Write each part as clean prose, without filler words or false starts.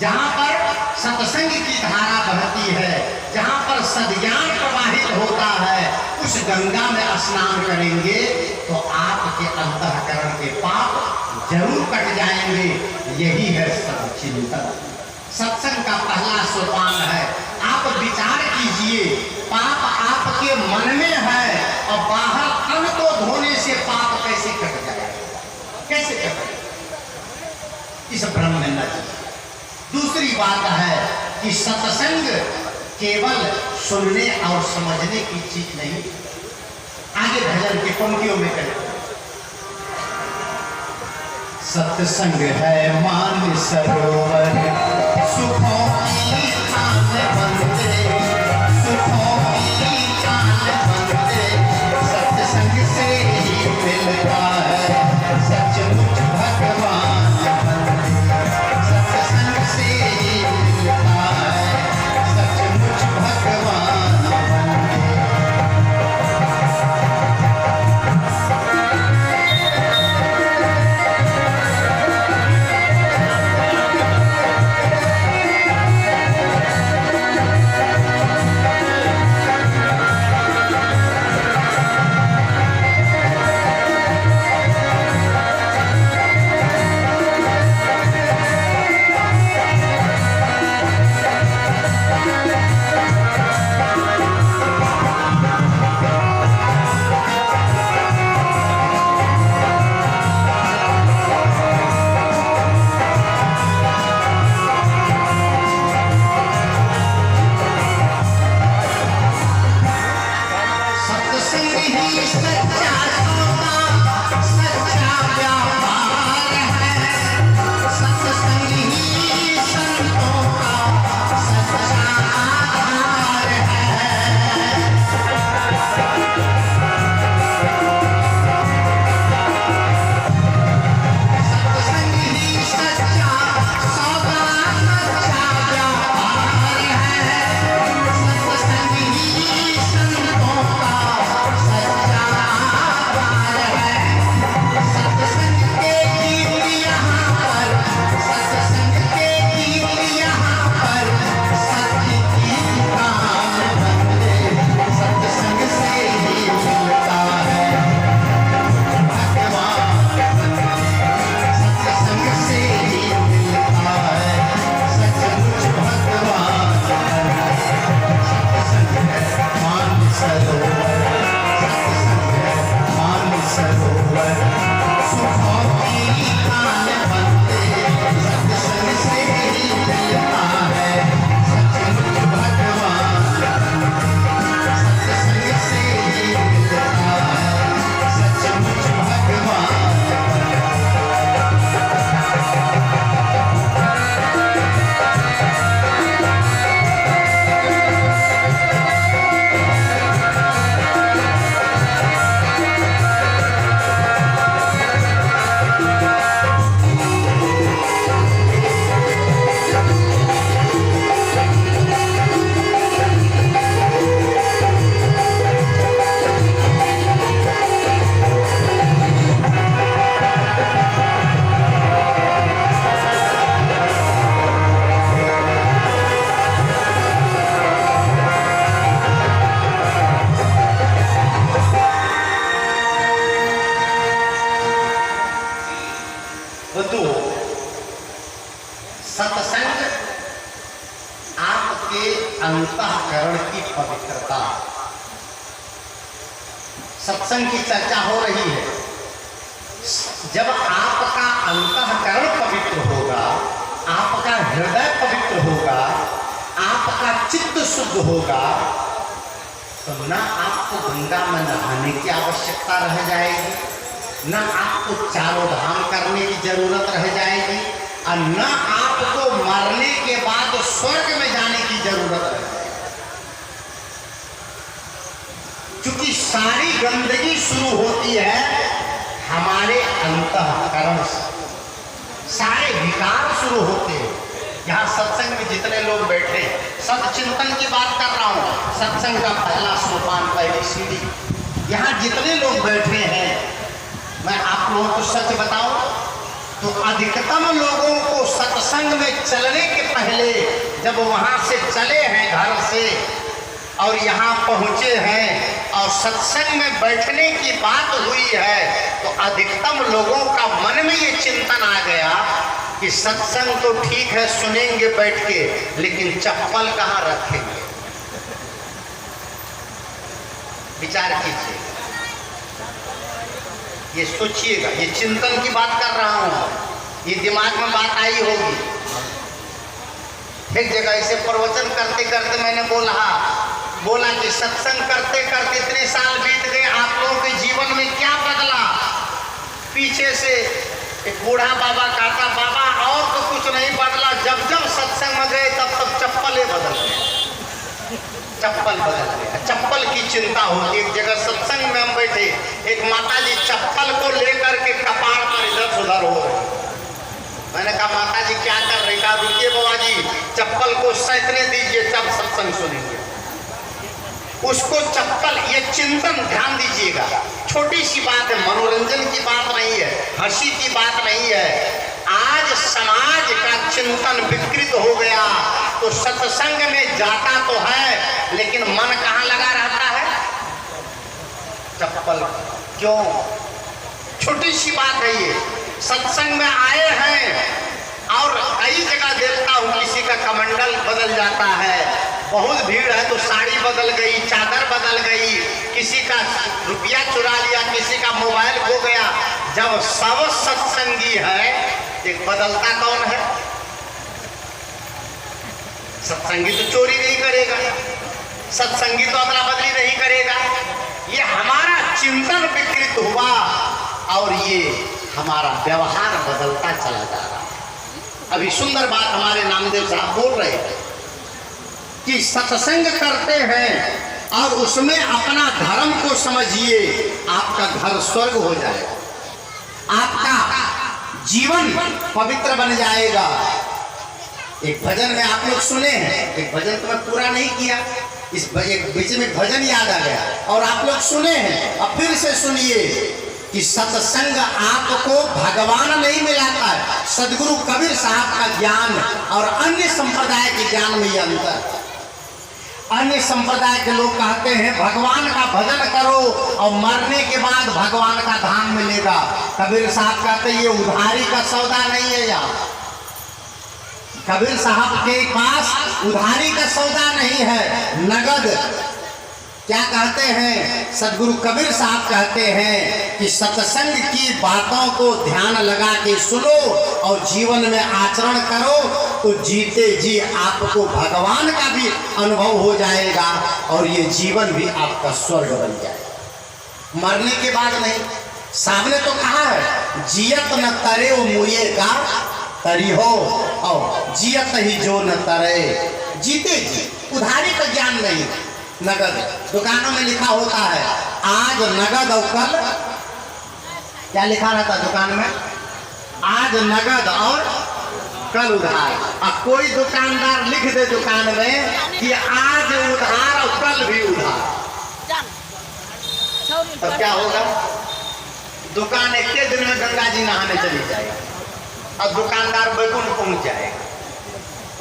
जहां पर सत्संग की धारा बहती है, जहां पर सद्ज्ञान प्रवाहित होता है, उस गंगा में स्नान करेंगे तो आपके अंतःकरण के पाप जरूर कट जाएंगे। यही है सत्चिंतन। सत्संग का पहला सोपान है। आप विचार कीजिए, पाप आपके मन में है और बाहर तन को धोने से पाप कैसे कट जाएगा, कैसे कटेगा, इस भ्रम में न जाइए। दूसरी बात है कि सत्संग केवल सुनने और समझने की चीज नहीं। आगे भजन की पंक्तियों में करें, सत्संग है मान सरोवर, सुखों की खान बंदे, सुखों की खान बंदे, सत्संग से ही मिलता है सचमुच भगवान बंदे, सत्संग से ही मिलता है सचमुच भगवान बंदे। सत्संग आपके अंतःकरण की पवित्रता। सत्संग की चर्चा हो रही है। जब आपका अंतःकरण पवित्र होगा, आपका हृदय पवित्र होगा, आपका चित्त शुद्ध होगा, तो न आपको गंगा में नहाने की आवश्यकता रह जाएगी, न आपको चारों धाम करने की जरूरत रह जाएगी, और न आपको मरने के बाद स्वर्ग में जाने की जरूरत रह जाएगी। क्योंकि सारी गंदगी शुरू होती है हमारे अंतःकरण से, सारे विकार शुरू होते हैं। यहाँ सत्संग में जितने लोग बैठे, सत्चिंतन की बात कर रहा हूँ, सत्संग का पहला सोपान, पहली सीढ़ी। यहाँ जितने लोग बैठे हैं, मैं आप लोगों को सच बताऊं, तो अधिकतम लोगों को सत्संग में चलने के पहले जब वहां से चले हैं घर से और यहाँ पहुंचे हैं और सत्संग में बैठने की बात हुई है, तो अधिकतम लोगों का मन में ये चिंतन आ गया कि सत्संग तो ठीक है सुनेंगे बैठ के, लेकिन चप्पल कहाँ रखेंगे। विचार कीजिए, ये सोचिएगा, ये चिंतन की बात कर रहा हूं, ये दिमाग में बात आई होगी। एक जगह ऐसे प्रवचन करते करते मैंने बोला कि सत्संग करते करते इतने साल बीत गए, आप लोगों के जीवन में क्या बदला। पीछे से एक बूढ़ा बाबा कहता, बाबा और तो कुछ नहीं बदला, जब जब सत्संग में गए तब तब चप्पलें बदल गए, चप्पल बदल गया। चप्पल की चिंता होती। एक जगह सत्संग में हम बैठे, एक माता जी चप्पल को लेकर के कपाड़ पर इधर उधर हो रही। मैंने कहा माता जी क्या कर रही? कहा रुकिए बाबा जी, चप्पल को सैतने दीजिए तब सत्संग सुनेंगे। उसको चप्पल, ये चिंतन ध्यान दीजिएगा, छोटी सी बात है, मनोरंजन की बात नहीं है, हंसी की बात नहीं है। आज समाज का चिंतन विकृत हो गया, तो सत्संग में जाता तो है लेकिन मन कहाँ लगा रहता है? चप्पल। क्यों? छोटी सी बात है ये। सत्संग में आए हैं और कई जगह देखता हूँ किसी का कमंडल बदल जाता है, बहुत भीड़ है तो साड़ी बदल गई, चादर बदल गई, किसी का रुपया चुरा लिया, किसी का मोबाइल खो गया। जब सब सत्संगी है, एक बदलता कौन है? सत्संगी तो चोरी नहीं करेगा, सत्संगी तो अदला बदली नहीं करेगा। ये हमारा चिंतन विकृत हुआ और ये हमारा व्यवहार बदलता चला जा रहा है। अभी सुंदर बात हमारे नामदेव साहब बोल रहे हैं कि सत्संग करते हैं और उसमें अपना धर्म को समझिए, आपका घर स्वर्ग हो जाएगा, आपका जीवन पवित्र बन जाएगा। एक भजन में आप लोग सुने हैं, एक भजन तो मैं पूरा नहीं किया, इस बीच में भजन याद आ गया और आप लोग सुने हैं, अब फिर से सुनिए कि सत्संग आपको भगवान नहीं मिलाता है। सदगुरु कबीर साहब का ज्ञान और अन्य संप्रदाय के ज्ञान में यह अंतर। अन्य संप्रदाय के लोग कहते हैं भगवान का भजन करो और मरने के बाद भगवान का धाम मिलेगा। कबीर साहब कहते ये उधारी का सौदा नहीं है। यहाँ कबीर साहब के पास उधारी का सौदा नहीं है, नगद। क्या कहते हैं सदगुरु कबीर साहब? कहते हैं कि सत्संग की बातों को ध्यान लगा के सुनो और जीवन में आचरण करो तो जीते जी आपको भगवान का भी अनुभव हो जाएगा और ये जीवन भी आपका स्वर्ग बन जाएगा। मरने के बाद नहीं। साहब ने तो कहा है जियत न तरे वो मुएगा तरी हो और जियत ही जो न तरे, जीते जी। उधारी का ज्ञान नहीं, नगद। दुकानों में लिखा होता है आज नगद और कल, क्या लिखा रहता दुकान में? आज नगद और कल उधार। अब कोई दुकानदार लिख दे दुकान में कि आज उधार और कल भी उधार, तब क्या होगा? दुकान एक दिन में गंगा जी नहाने चली जाएगी और दुकानदार बैकुंठ पहुंच जाएगा।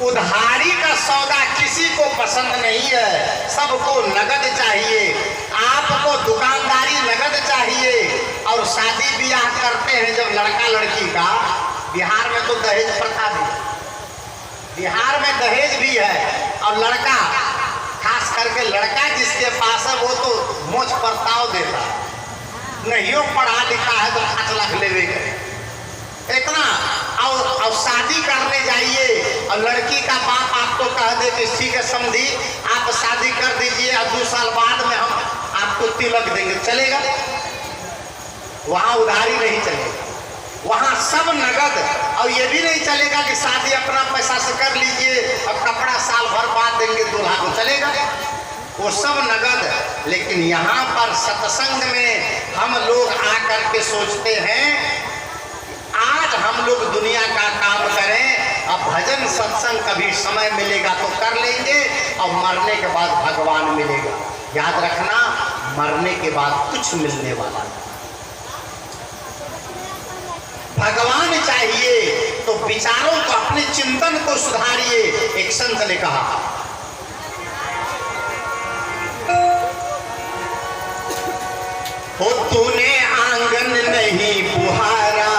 उधारी का सौदा किसी को पसंद नहीं है, सबको नगद चाहिए। आपको दुकानदारी नगद चाहिए। और शादी ब्याह करते हैं जब लड़का लड़की का, बिहार में तो दहेज प्रथा भी है, बिहार में दहेज भी है। और लड़का, खास करके लड़का जिसके पास है वो तो मोछ परताव देता है, नहीं पढ़ा लिखा है तो 5 लाख लेवे करे इतना। और शादी करने जाइए और लड़की का बाप आपको कह दे कि ठीक है समझी आप शादी कर दीजिए और 2 साल बाद में हम आपको तिलक देंगे, चलेगा? वहां उधारी नहीं चलेगा, वहां सब नगद। और ये भी नहीं चलेगा कि शादी अपना पैसा से कर लीजिए और कपड़ा साल भर बाद देंगे दूल्हा को, चलेगा? वो सब नगद। लेकिन यहाँ पर सत्संग में हम लोग आकर के सोचते हैं आज हम लोग दुनिया का काम करें, अब भजन सत्संग कभी समय मिलेगा तो कर लेंगे और मरने के बाद भगवान मिलेगा। याद रखना, मरने के बाद कुछ मिलने वाला नहीं। भगवान चाहिए तो विचारों को, अपने चिंतन को सुधारिए। एक संत ने कहा, हो तूने आंगन नहीं बुहारा,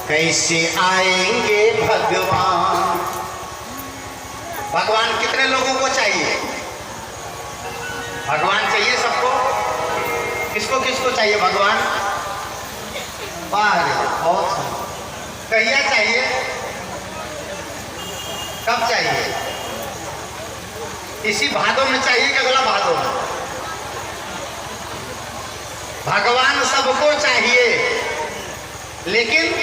कैसे आएंगे भगवान। भगवान कितने लोगों को चाहिए? भगवान चाहिए सबको। किसको किसको चाहिए भगवान? बहुत। कहिया चाहिए? कब चाहिए? इसी भादों में चाहिए कि अगला भादों में? भगवान सबको चाहिए, लेकिन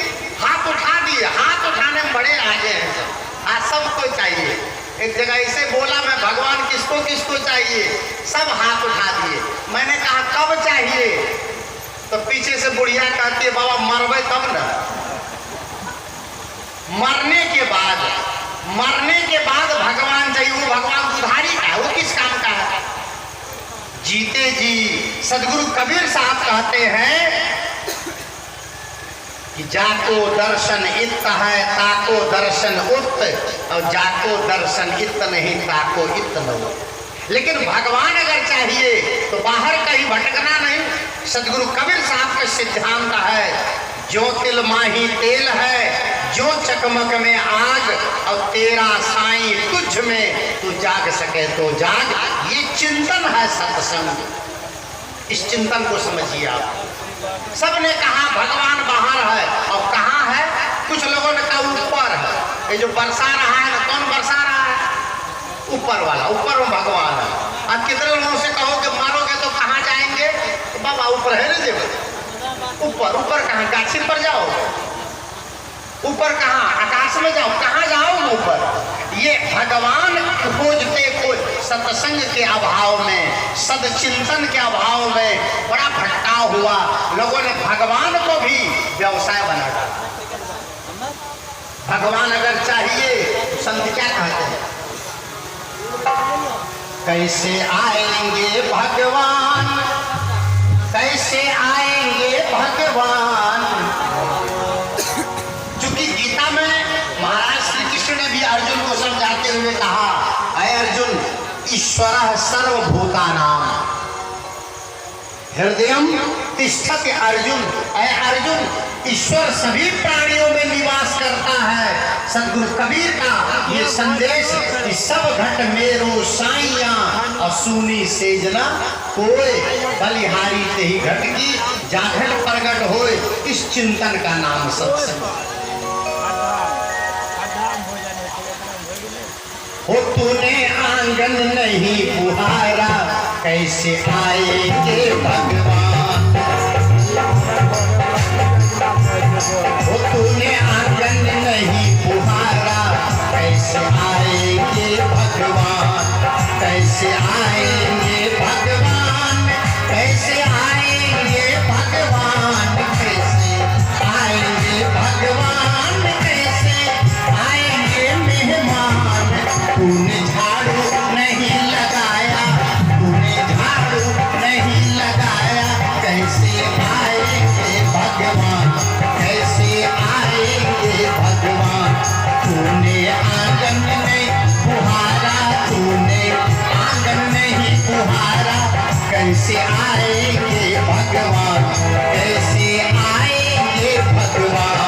हाथ उठा दिए, हाथ उठाने में बड़े आगे हैं सब। आज सबको चाहिए। एक जगह ऐसे बोला मैं, भगवान किसको किसको चाहिए? सब हाथ उठा दिए। मैंने कहा कब चाहिए? तो पीछे से बुढ़िया कहती है, बाबा मरबे तब ना। मरने के बाद भगवान चाहिए। वो भगवान उधारी का है, वो किस काम का है? जीते जी सदगुरु कबीर साहब कहते हैं कि जाको दर्शन इत है ताको दर्शन उत, और जाको दर्शन इत नहीं ताको इत न। लेकिन भगवान अगर चाहिए तो बाहर कहीं भटकना नहीं। सदगुरु कबीर साहब का सिद्धांत है, जो तिल माही तेल है, जो चकमक में आग, और तेरा साईं तुझ में, तू जाग सके तो जाग। ये चिंतन है सत्संग। इस चिंतन को समझिए आप। सबने कहा भगवान बाहर है, और कहाँ है? कुछ लोगों ने कहा ऊपर है। ये जो बरसा रहा है ना, कौन बरसा रहा है? ऊपर वाला। ऊपर में भगवान है। अब कितने लोगों से कहो कि मारोगे तो कहाँ जाएंगे? तो बाबा ऊपर है ना देव। ऊपर ऊपर कहाँ? गाछी पर जाओ। ऊपर कहाँ? आकाश में जाओ। कहाँ जाओ ऊपर? ये भगवान खोजते खोज सत्संग के अभाव में, सदचिंतन के अभाव में बड़ा भटकाव हुआ। लोगों ने भगवान को भी व्यवसाय बना डाला। भगवान अगर चाहिए तो संत क्या कहते हैं? कैसे आएंगे भगवान, कैसे आएंगे भगवान। चूंकि गीता में महाराज श्री कृष्ण ने भी अर्जुन को समझाते हुए कहा, अय अर्जुन ईश्वरः सर्वभूतानां हृदयं तिष्ठति। अर्जुन, अय अर्जुन ईश्वर सभी प्राणियों में निवास करता है। सदगुरु कबीर का ये संदेश कि सब घट मेरो साइया, और सुनी सेजना कोय, बलिहारी ते ही घट की जाघट प्रगट होए। इस चिंतन का नाम सत्संग। हो तूने आंगन नहीं बुहारा, कैसे आएंगे भगवान। हो तूने आंगन नहीं बुहारा, कैसे आएंगे भगवान। कैसे आएंगे भगवान, कैसे आएंगे भगवान। कैसे आएंगे भगवान, कैसे आएंगे मेहमान। तूने झाड़ू नहीं लगाया, तूने झाड़ू नहीं लगाया, कैसे आएंगे भगवान। कैसे आएंगे भगवान। तूने आंगन नहीं बुहारा, तूने आंगन नहीं बुहारा, कैसे आएंगे भगवान। कैसे आएंगे भगवान।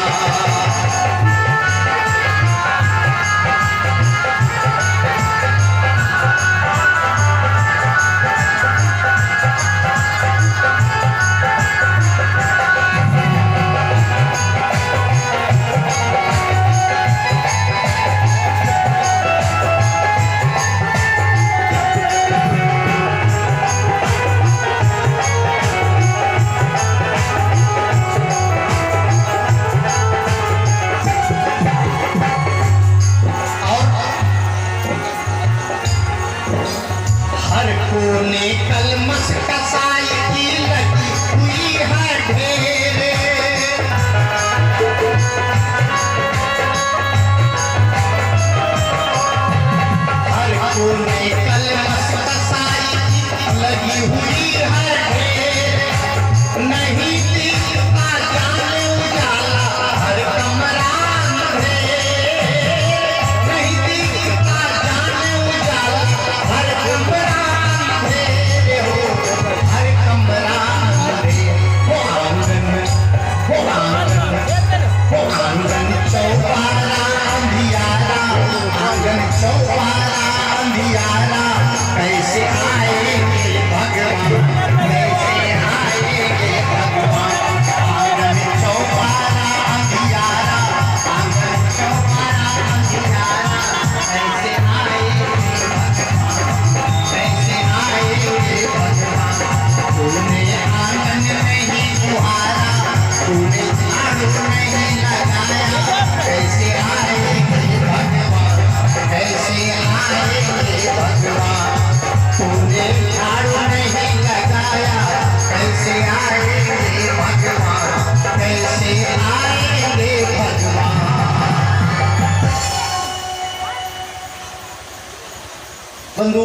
बंधु,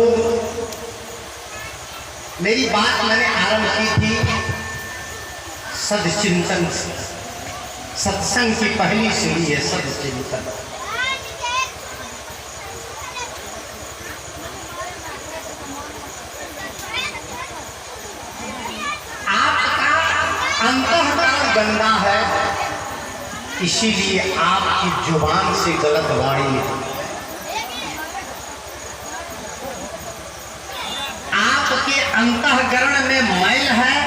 मेरी बात मैंने आरंभ की थी सदचिंतन से। सत्संग की पहली सीढ़ी है सदचिंतन। आपका अंतःकरण गंदा है, इसीलिए आपकी जुबान से गलत वाणी है। आपके अंतःकरण में मैल है,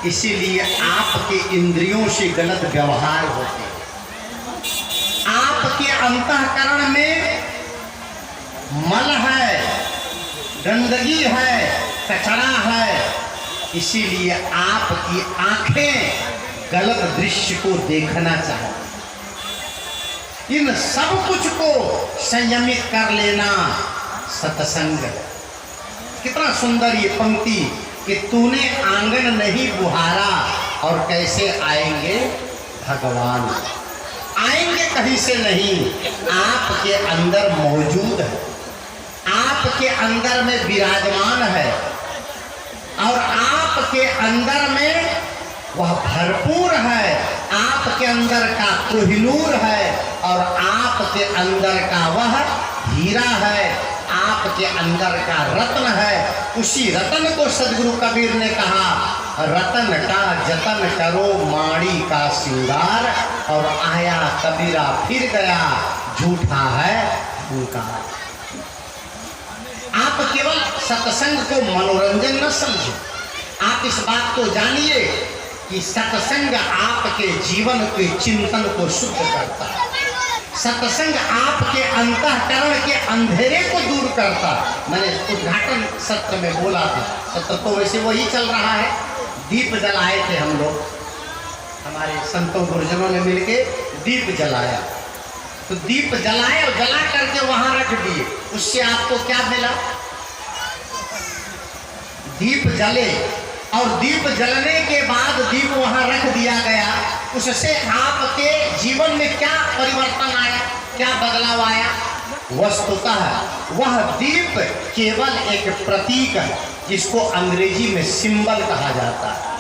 इसीलिए आपके इंद्रियों से गलत व्यवहार होते हैं। आपके अंतःकरण में मल है, गंदगी है, कचरा है, इसीलिए आपकी आंखें गलत दृश्य को देखना चाहती। इन सब कुछ को संयमित कर लेना सत्संग। कितना सुंदर ये पंक्ति कि तूने आंगन नहीं बुहारा और कैसे आएंगे भगवान। आएंगे कहीं से नहीं, आपके अंदर मौजूद है, आपके अंदर में विराजमान है और आपके अंदर में वह भरपूर है। आपके अंदर का कोहिनूर है और आपके अंदर का वह हीरा है, आपके अंदर का रत्न है। उसी रत्न को सदगुरु कबीर ने कहा, रतन का जतन करो माड़ी का सिंगार, और आया कबीरा फिर गया झूठा है फूंकार। आप केवल सत्संग को मनोरंजन न समझे, आप इस बात को जानिए कि सत्संग आपके जीवन के चिंतन को शुद्ध करता है। सत्संग आपके अंतःकरण के अंधेरे को दूर करता। मैंने उद्घाटन सत्र में बोला था, सत्र तो वैसे वही चल रहा है। दीप जलाए थे हम लोग, हमारे संतों गुरुजनों ने मिलके दीप जलाया। तो दीप जलाए और जला करके वहां रख दिए, उससे आपको क्या मिला? दीप जले और दीप जलने के बाद दीप वहां रख दिया गया, उससे आपके जीवन में क्या परिवर्तन आया, क्या बदलाव आया? वस्तुतः वह दीप केवल एक प्रतीक है, जिसको अंग्रेजी में सिंबल कहा जाता है।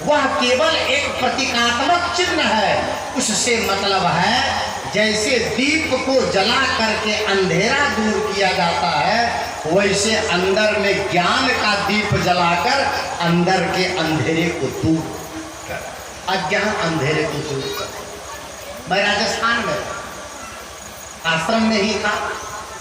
वह केवल एक प्रतीकात्मक चिन्ह है। उससे मतलब है जैसे दीप को जला करके अंधेरा दूर किया जाता है, वैसे अंदर में ज्ञान का दीप जलाकर अंदर के अंधेरे को दूर कर, अज्ञान अंधेरे को दूर कर। मैं राजस्थान में आश्रम में ही था।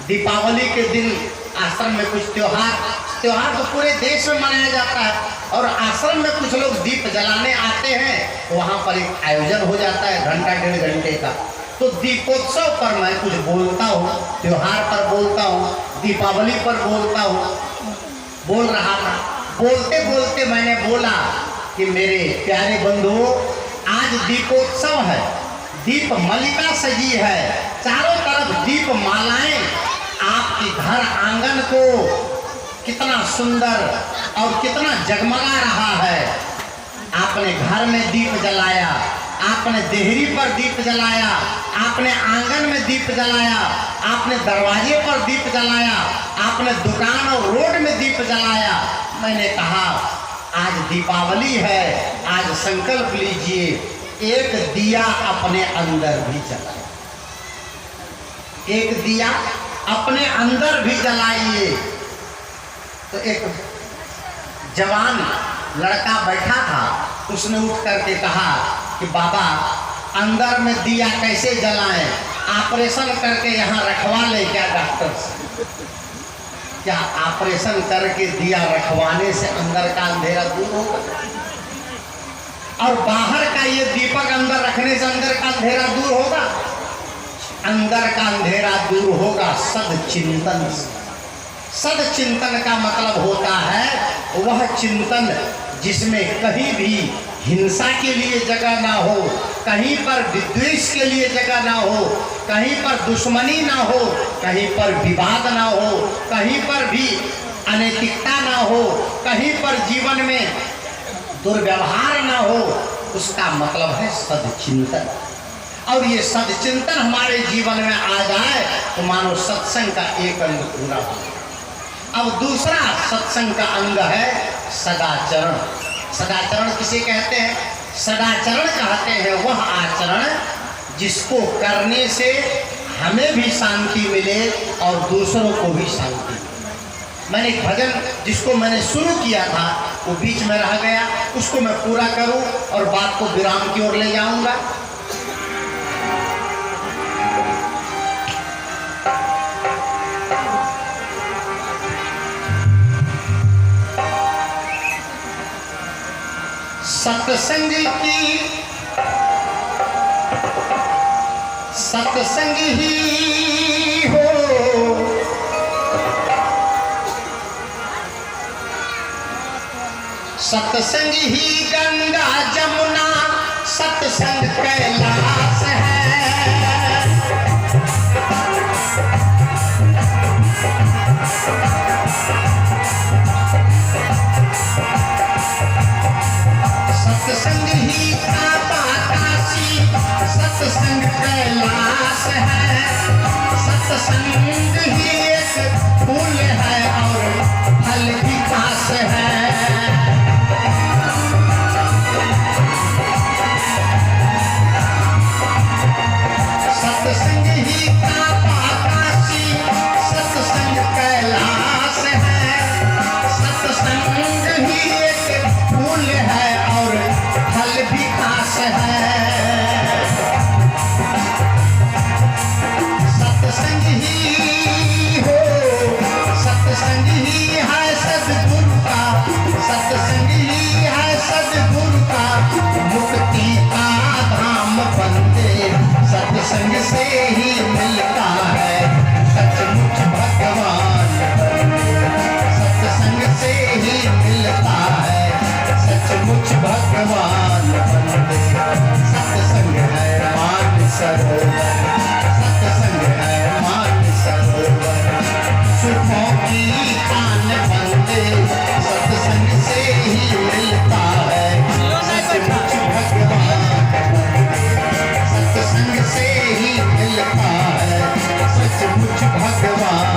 दीपावली के दिन आश्रम में कुछ त्योहार तो पूरे देश में मनाया जाता है, और आश्रम में कुछ लोग दीप जलाने आते हैं। तो वहाँ पर एक आयोजन हो जाता है घंटा डेढ़ घंटे का। तो दीपोत्सव पर मैं कुछ बोलता हूँ, त्योहार पर बोलता हूँ, दीपावली पर बोलता हूँ। बोल रहा था, बोलते बोलते मैंने बोला कि मेरे प्यारे बंधुओं, आज दीपोत्सव है, दीप मलिका सजी है, चारों तरफ दीप मालाएं आपके घर आंगन को कितना सुंदर और कितना जगमगा रहा है। आपने घर में दीप जलाया, आपने देहरी पर दीप जलाया, आपने आंगन में दीप जलाया, आपने दरवाजे पर दीप जलाया, आपने दुकान और रोड में दीप जलाया। मैंने कहा आज दीपावली है, आज संकल्प लीजिए, एक दिया अपने अंदर भी जलाए, एक दिया अपने अंदर भी जलाइए। तो एक जवान लड़का बैठा था, उसने उठ करके कहा कि बाबा अंदर में दिया कैसे जलाएं, ऑपरेशन करके यहाँ रखवा ले क्या डॉक्टर से? क्या ऑपरेशन करके दिया रखवाने से अंदर का अंधेरा दूर होगा? और बाहर का ये दीपक अंदर रखने से अंदर का अंधेरा दूर होगा? अंदर का अंधेरा दूर होगा सदचिंतन से। सदचिंतन का मतलब होता है वह चिंतन जिसमें कहीं भी हिंसा के लिए जगह ना हो, कहीं पर विद्वेष के लिए जगह ना हो, कहीं पर दुश्मनी ना हो, कहीं पर विवाद ना हो, कहीं पर भी अनैतिकता ना हो, कहीं पर जीवन में दुर्व्यवहार ना हो। उसका मतलब है सदचिंतन। और ये सदचिंतन हमारे जीवन में आ जाए तो मानो सत्संग का एक अंग पूरा हो। अब दूसरा सत्संग का अंग है सदाचरण। सदाचरण किसे कहते हैं? सदाचरण कहते हैं वह आचरण जिसको करने से हमें भी शांति मिले और दूसरों को भी शांति मिले। मैंने एक भजन जिसको मैंने शुरू किया था वो बीच में रह गया, उसको मैं पूरा करूं और बात को विराम की ओर ले जाऊंगा। सत्संग ही हो, सत्संग ही गंगा जमुना, सत्संग कैलाश है। सत्संग ही काबा काशी, सत्संग कैलाश है। सत्संग ही एक फूल है और फल विकास है। सत्संग ही काबा काशी, सत्संग कैलाश है। सत्संग ही एक फूल है और फल विकास है। सत्संग ही हो, सत्संग ही है सद्गुरु का, सत्संग ही है सद्गुरु का। मुक्ति का धाम बंदे सत्संग से ही मिलता है। सचमुच भगवान सत्संग से ही मिलता है। सचमुच भगवान बंदे सत्संग है मान सरोवर, सत्संग है मान सरोवर। सुखों की खान बंदे सत्संग से ही मिलता है। सचमुच भगवान सत्संग से ही मिलता है। सचमुच भगवान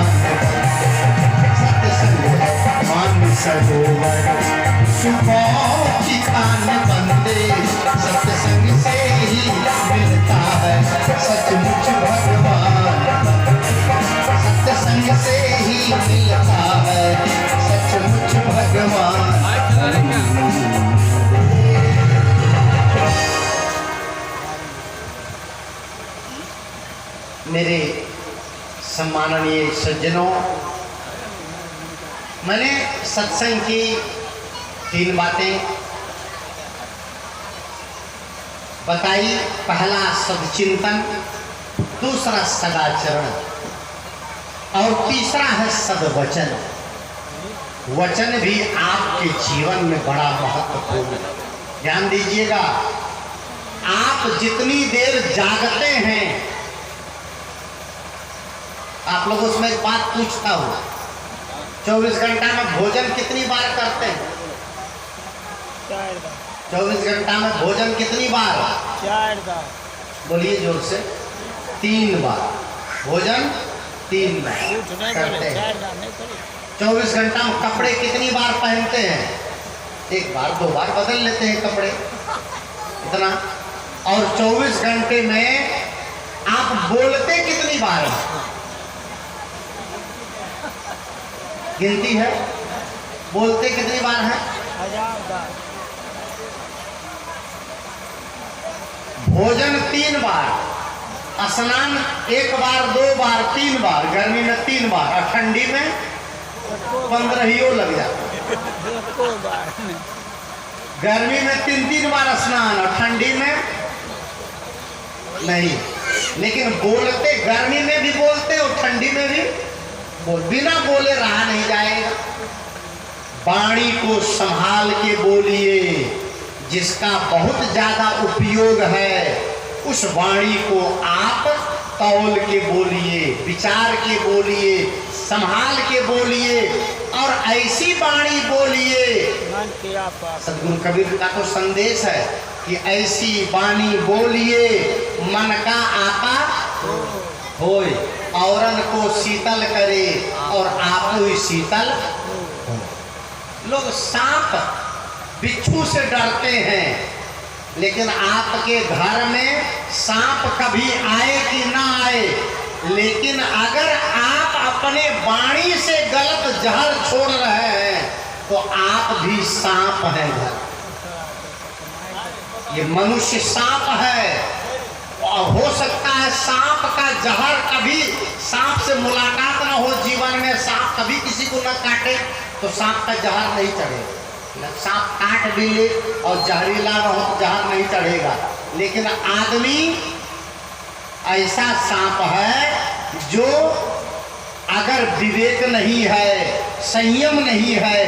सत्संग है मान सरोवर। सुखों की खान बंदे सत्संग से ही मिलता है। सचमुच भगवान सत्संग से ही मिलता है। सचमुच भगवान। मेरे सम्माननीय सज्जनों, मैंने सत्संग की 3 बातें बताई। पहला सदचिंतन, दूसरा सदाचरण और तीसरा है सदवचन। वचन भी आपके जीवन में बड़ा महत्वपूर्ण है। ध्यान दीजिएगा, आप जितनी देर जागते हैं, आप लोगों से मैं एक बात पूछता हूँ, 24 घंटा में भोजन कितनी बार करते हैं? 24 घंटा में भोजन कितनी बार? 4 बार। बोलिए जोर से। 3 बार भोजन 3 बार करते हैं। 24 घंटा में कपड़े कितनी बार पहनते हैं? 1 बार 2 बार बदल लेते हैं कपड़े, इतना। और 24 घंटे में आप बोलते कितनी बार हैं? गिनती है? बोलते कितनी बार है? 1000 बार। भोजन 3 बार, स्नान 1 बार 2 बार 3 बार, गर्मी में 3 बार और ठंडी में 15 लग जाता। गर्मी में 3-3 बार स्नान और ठंडी में नहीं। लेकिन बोलते गर्मी में भी बोलते और ठंडी में भी बोल, बिना बोले रहा नहीं जाएगा। वाणी को संभाल के बोलिए, जिसका बहुत ज्यादा उपयोग है उस वाणी को आप तौल के बोलिए, विचार के बोलिए, संभाल के बोलिए और ऐसी वाणी बोलिए। सदगुरु कबीर का तो संदेश है कि ऐसी वाणी बोलिए मन का आपा। होय, औरन को शीतल करे और आप ही शीतल हो। लोग सांप बिच्छू से डरते हैं, लेकिन आपके घर में सांप कभी आए कि ना आए, लेकिन अगर आप अपने वाणी से गलत जहर छोड़ रहे हैं तो आप भी सांप हैं घर। ये मनुष्य सांप है, और हो सकता है सांप का जहर कभी, सांप से मुलाकात ना हो जीवन में, सांप कभी किसी को न काटे तो सांप का जहर नहीं चढ़ेगा। सांप काट भी ले और जहरीला न हो तो जहर नहीं चढ़ेगा। लेकिन आदमी ऐसा सांप है जो अगर विवेक नहीं है, संयम नहीं है,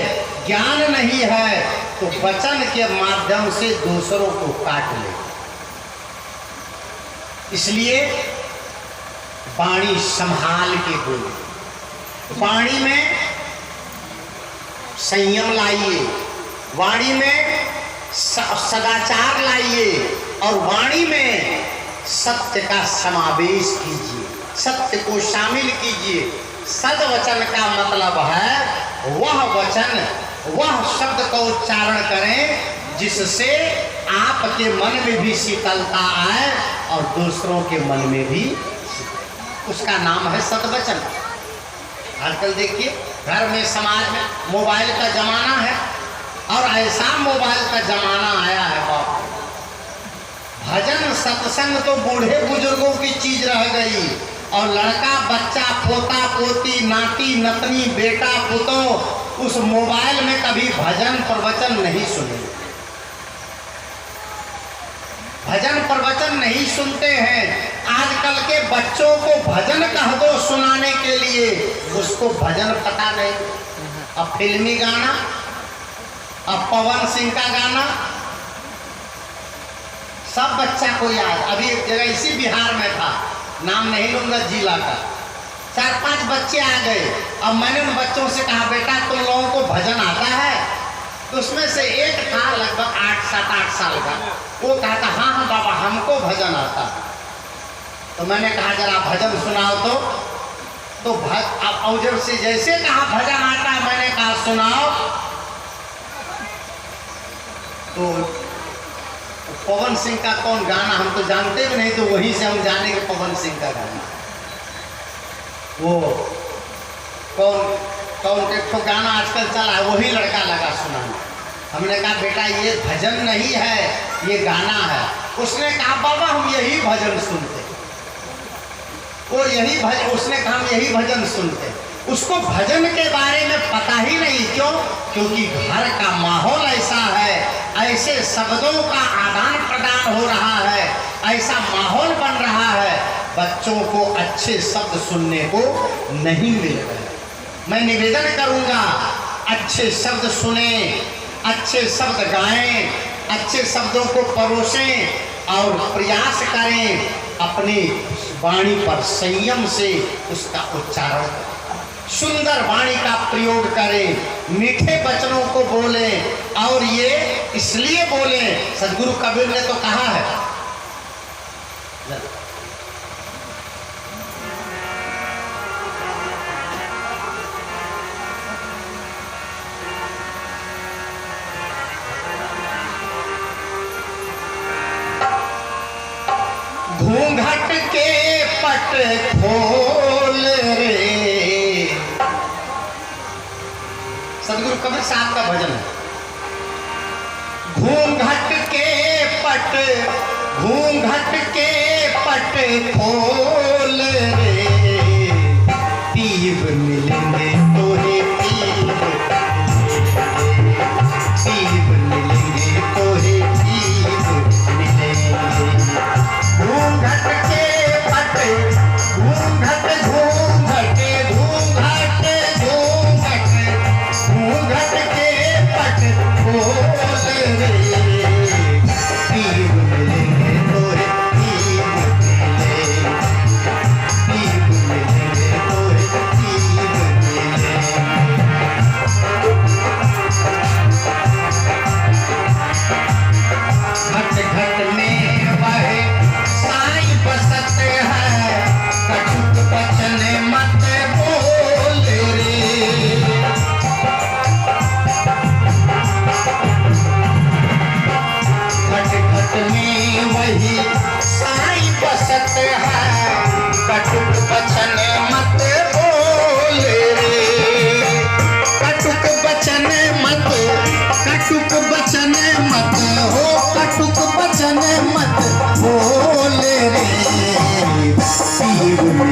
ज्ञान नहीं है, तो वचन के माध्यम से दूसरों को काट ले। इसलिए वाणी संभाल के बोले, वाणी में संयम लाइए, वाणी में सदाचार लाइए, और वाणी में सत्य का समावेश कीजिए, सत्य को शामिल कीजिए। सद्वचन का मतलब है वह वचन, वह शब्द का उच्चारण करें जिससे आपके मन में भी शीतलता आए और दूसरों के मन में भी, उसका नाम है सद्वचन। आजकल देखिए घर में, समाज में मोबाइल का जमाना है, और ऐसा मोबाइल का जमाना आया है बाप, भजन सत्संग तो बूढ़े बुजुर्गों की चीज रह गई, और लड़का बच्चा, पोता पोती, नाती नतनी, बेटा पुतों उस मोबाइल में कभी भजन प्रवचन नहीं सुने, भजन प्रवचन नहीं सुनते हैं। आजकल के बच्चों को भजन कह दो सुनाने के लिए, उसको भजन पता नहीं। अब फिल्मी गाना, अब पवन सिंह का गाना सब बच्चा को याद। अभी एक जगह इसी बिहार में था, नाम नहीं लूंगा जिला का, 4-5 बच्चे आ गए। अब मैंने उन बच्चों से कहा बेटा तुम लोगों को भजन आता है? तो उसमें से एक था लगभग 7-8 साल का, वो कहता हाँ हाँ बाबा हमको भजन आता। तो मैंने कहा जरा भजन सुनाओ तो अब जब से जैसे कहा भजन आता है, मैंने कहा सुनाओ, तो पवन सिंह का कौन गाना हम तो जानते भी नहीं, तो वहीं से हम जाने के पवन सिंह का गाना, वो कौन एक तो गाना आजकल चला है, वही लड़का लगा सुनाना। हमने कहा बेटा ये भजन नहीं है, ये गाना है। उसने कहा बाबा हम यही भजन सुनते, वो यही भजन, उसने कहा हम यही भजन सुनते। उसको भजन के बारे में पता ही नहीं, क्यों? क्योंकि घर का माहौल ऐसा है, ऐसे शब्दों का आदान प्रदान हो रहा है, ऐसा माहौल बन रहा है, बच्चों को अच्छे शब्द सुनने को नहीं मिल रहे। मैं निवेदन करूंगा अच्छे शब्द सुने, अच्छे शब्द गाएं, अच्छे शब्दों को परोसें और प्रयास करें अपनी वाणी पर संयम से उसका उच्चारण करें, सुंदर वाणी का प्रयोग करें, मीठे वचनों को बोलें। और ये इसलिए बोलें, सदगुरु कबीर ने तो कहा है, घूंघट के पट खोल रे, सदगुरु कबीर साहब का भजन है। घूंघट के पट खोल रे, पीव मिलेंगे तोहे पीव, पीव मिलेंगे तोहे पीव मिलेंगे। घूंघट के पट, घूंघट घूंघट घूंघट घूंघट, घूंघट के पट खोल रे, पीव मिलेंगे तोहे पीव मिलेंगे।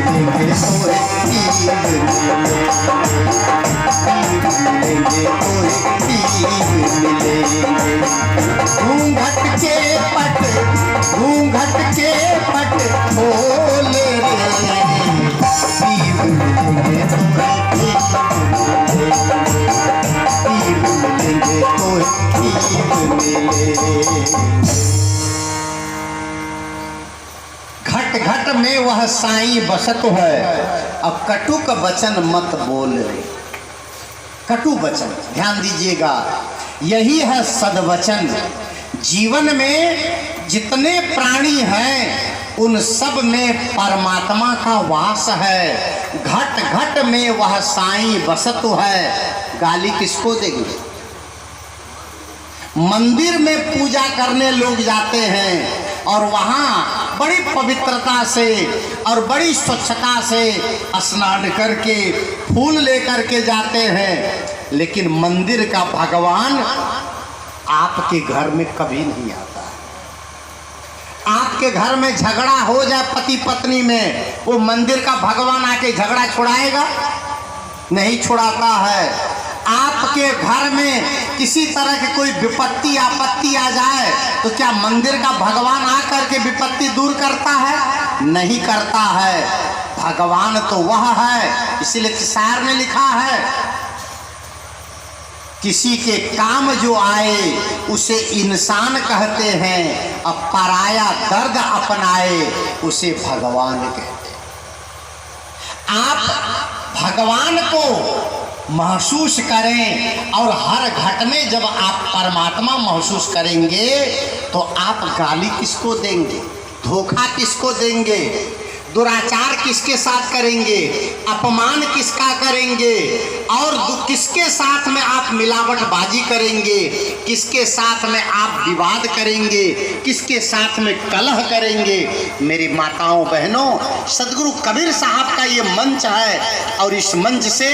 मिलेंगे तोरे तीर मिलेंगे, तीर मिलेंगे। घूंघट के पट खोल रे, तीर मिलेंगे तोरे तीर मिलेंगे, तोरे तीर मिलेंगे। घट घट में वह साईं बसत है, अब कटुक वचन मत बोल रे। कटु वचन ध्यान दीजिएगा, यही है सदवचन। जीवन में जितने प्राणी हैं उन सब में परमात्मा का वास है। घट घट में वह साईं बसत है, गाली किसको देंगे? मंदिर में पूजा करने लोग जाते हैं और वहाँ बड़ी पवित्रता से और बड़ी स्वच्छता से स्नान करके फूल लेकर के जाते हैं, लेकिन मंदिर का भगवान आपके घर में कभी नहीं आता। आपके घर में झगड़ा हो जाए पति पत्नी में, वो मंदिर का भगवान आके झगड़ा छुड़ाएगा? नहीं छुड़ाता है। आपके घर में किसी तरह की कोई विपत्ति आपत्ति आ जाए तो क्या मंदिर का भगवान आकर के विपत्ति दूर करता है? नहीं करता है। भगवान तो वह है, इसीलिए शायर ने लिखा है, किसी के काम जो आए उसे इंसान कहते हैं, अब पराया दर्द अपनाए उसे भगवान कहते हैं। आप भगवान को महसूस करें और हर घट में जब आप परमात्मा महसूस करेंगे तो आप गाली किसको देंगे? धोखा किसको देंगे? दुराचार किसके साथ करेंगे? अपमान किसका करेंगे? और किसके साथ में आप मिलावटबाजी करेंगे? किसके साथ में आप विवाद करेंगे? किसके साथ में कलह करेंगे? मेरी माताओं बहनों, सदगुरु कबीर साहब का ये मंच है और इस मंच से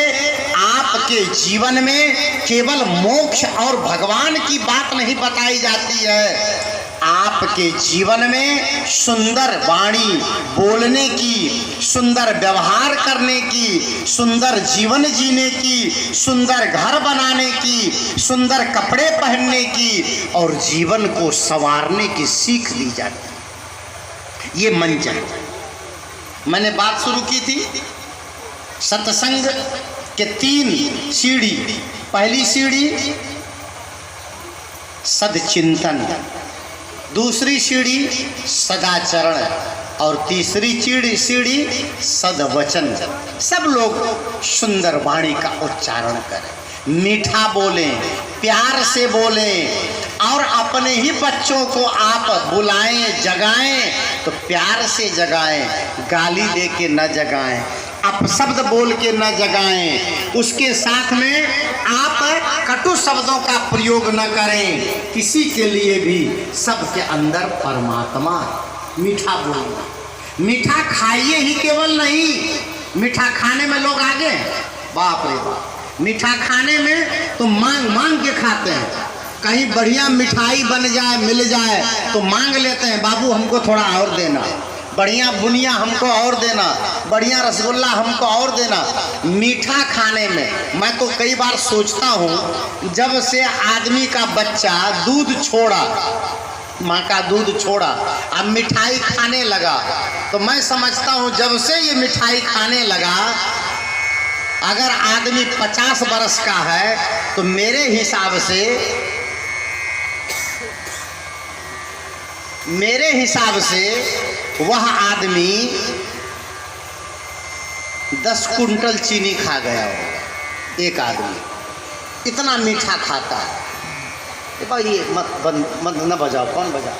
आपके जीवन में केवल मोक्ष और भगवान की बात नहीं बताई जाती है, आपके जीवन में सुंदर वाणी बोलने की, सुंदर व्यवहार करने की, सुंदर जीवन जीने की, सुंदर घर बनाने की, सुंदर कपड़े पहनने की और जीवन को संवारने की सीख दी जाती है। ये मंच है। मैंने बात शुरू की थी सत्संग के 3 सीढ़ी। पहली सीढ़ी सदचिंतन, दूसरी सीढ़ी सदाचरण और तीसरी सीढ़ी सदवचन। सब लोग सुंदर वाणी का उच्चारण करें, मीठा बोलें, प्यार से बोलें और अपने ही बच्चों को आप बुलाएं, जगाएं तो प्यार से जगाएं, गाली दे के न जगाएं, अपशब्द बोल के न जगाएं। उसके साथ में आप कटु शब्दों का प्रयोग न करें। किसी के लिए भी सबके अंदर परमात्मा। मीठा बोलना, मीठा खाइए ही केवल नहीं, मीठा खाने में लोग आगे, बाप रे बाप, मीठा खाने में तो मांग मांग के खाते हैं। कहीं बढ़िया मिठाई बन जाए, मिल जाए तो मांग लेते हैं, बाबू हमको थोड़ा और देना, बढ़िया बुनिया हमको और देना, बढ़िया रसगुल्ला हमको और देना। मीठा खाने में मैं तो कई बार सोचता हूँ, जब से आदमी का बच्चा दूध छोड़ा, माँ का दूध छोड़ा, अब मिठाई खाने लगा, तो मैं समझता हूँ जब से ये मिठाई खाने लगा, अगर आदमी 50 बरस का है तो मेरे हिसाब से वह आदमी 10 कुंटल चीनी खा गया होगा। एक आदमी इतना मीठा खाता है। भाई ये मत न बजाओ, कौन बजा?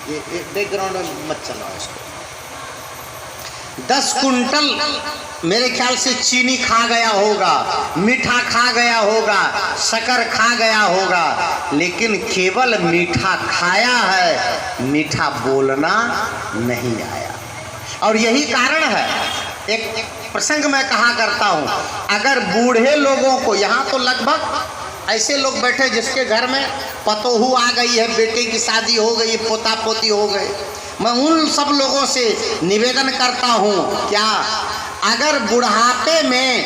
ये बैकग्राउंड में मत चलाओ इसको। 10 कुंटल मेरे ख्याल से चीनी खा गया होगा, मीठा खा गया होगा, शक्कर खा गया होगा, लेकिन केवल मीठा खाया है, मीठा बोलना नहीं आया। और यही कारण है, एक प्रसंग में कहा करता हूँ, अगर बूढ़े लोगों को, यहाँ तो लगभग ऐसे लोग बैठे जिसके घर में पतोहू आ गई है, बेटे की शादी हो गई, पोता पोती हो गए, मैं उन सब लोगों से निवेदन करता हूँ, क्या अगर बुढ़ापे में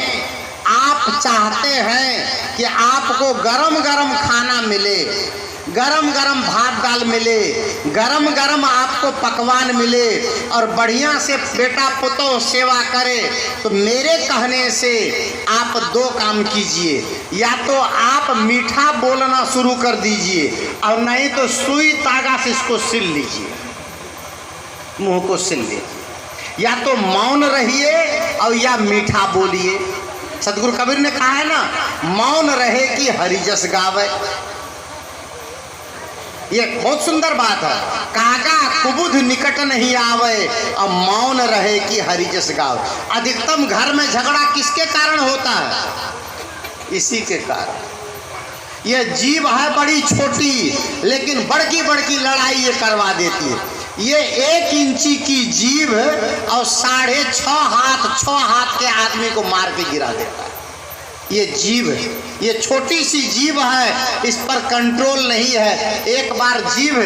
आप चाहते हैं कि आपको गरम गरम खाना मिले, गरम गरम भात दाल मिले, गरम गरम आपको पकवान मिले और बढ़िया से बेटा पुतोह सेवा करे, तो मेरे कहने से आप दो काम कीजिए। या तो आप मीठा बोलना शुरू कर दीजिए और नहीं तो सुई तागा से इसको सिल लीजिए, मुंह को सिल लीजिए। या तो मौन रहिए और या मीठा बोलिए। सतगुरु कबीर ने कहा है ना, मौन रहे कि हरि जस गावे। ये बहुत सुंदर बात है। कागा कुबुध निकट नहीं आवे और मौन रहे कि हरि जस गावे। अधिकतम घर में झगड़ा किसके कारण होता है? इसी के कारण। ये जीभ है बड़ी छोटी, लेकिन बड़की बड़की लड़ाई ये करवा देती है। ये 1 इंची की जीभ और 6.5 हाथ के आदमी को मार के गिरा देता है। ये जीभ, ये छोटी सी जीभ है, इस पर कंट्रोल नहीं है। एक बार जीभ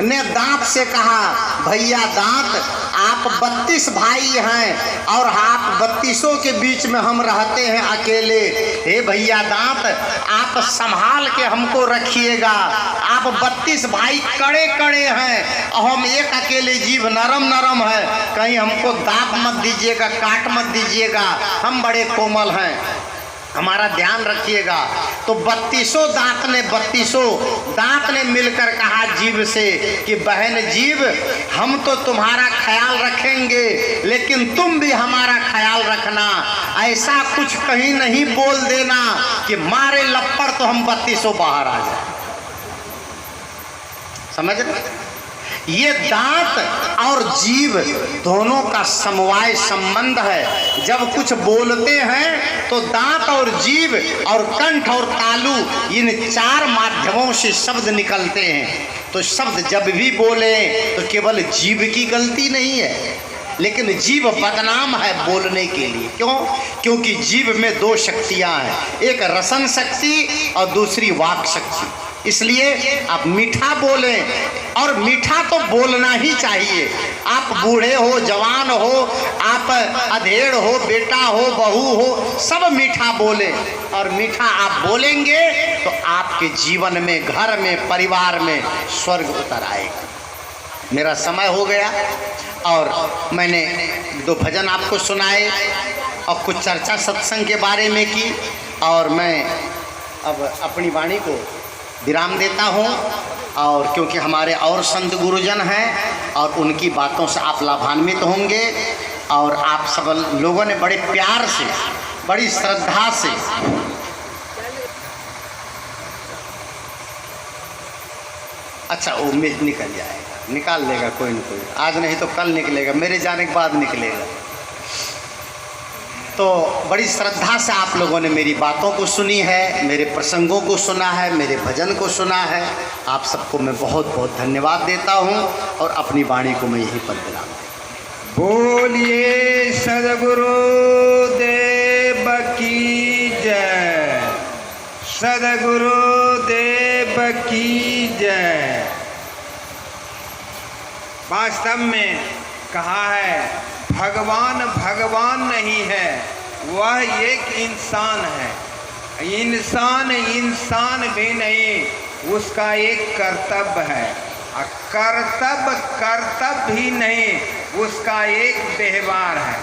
ने दांत से कहा, भैया दांत, आप 32 भाई हैं और आप 32 के बीच में हम रहते हैं अकेले। हे भैया दांत, आप संभाल के हमको रखिएगा। आप 32 भाई कड़े कड़े हैं और हम एक अकेले जीभ नरम नरम है, कहीं हमको दांत मत दीजिएगा, काट मत दीजिएगा, हम बड़े कोमल हैं, हमारा ध्यान रखिएगा। तो 32 दांत ने मिलकर कहा जीभ से कि बहन जीभ, हम तो तुम्हारा ख्याल रखेंगे, लेकिन तुम भी हमारा ख्याल रखना। ऐसा कुछ कहीं नहीं बोल देना कि मारे लपड़ तो हम 32 बाहर आ जाए। समझ रहे? ये दांत और जीभ दोनों का समवाय संबंध है। जब कुछ बोलते हैं तो दांत और जीभ और कंठ और तालु, इन 4 माध्यमों से शब्द निकलते हैं। तो शब्द जब भी बोले तो केवल जीभ की गलती नहीं है, लेकिन जीभ बदनाम है बोलने के लिए। क्यों? क्योंकि जीभ में 2 शक्तियां हैं, एक रसन शक्ति और दूसरी वाक शक्ति। इसलिए आप मीठा बोलें, और मीठा तो बोलना ही चाहिए। आप बूढ़े हो, जवान हो, आप अधेड़ हो, बेटा हो, बहू हो, सब मीठा बोलें। और मीठा आप बोलेंगे तो आपके जीवन में, घर में, परिवार में स्वर्ग उतर आएगा। मेरा समय हो गया और मैंने 2 भजन आपको सुनाए और कुछ चर्चा सत्संग के बारे में की, और मैं अब अपनी वाणी को विराम देता हूँ। और क्योंकि हमारे और संत गुरुजन हैं और उनकी बातों से आप लाभान्वित होंगे, और आप सब लोगों ने बड़े प्यार से, बड़ी श्रद्धा से अच्छा वो निकल जाएगा, निकाल लेगा कोई न कोई, आज नहीं तो कल निकलेगा, मेरे जाने के बाद निकलेगा। तो बड़ी श्रद्धा से आप लोगों ने मेरी बातों को सुनी है, मेरे प्रसंगों को सुना है, मेरे भजन को सुना है। आप सबको मैं बहुत बहुत धन्यवाद देता हूँ और अपनी वाणी को मैं यहीं पर विराम देता हूँ। बोलिए सद्गुरु देव की जय, सद्गुरु देव की जय। वास्तव में कहा है, भगवान भगवान नहीं है, वह एक इंसान है। इंसान इंसान भी नहीं, उसका एक कर्तव्य है। कर्तव्य कर्तव्य भी नहीं, उसका एक व्यवहार है।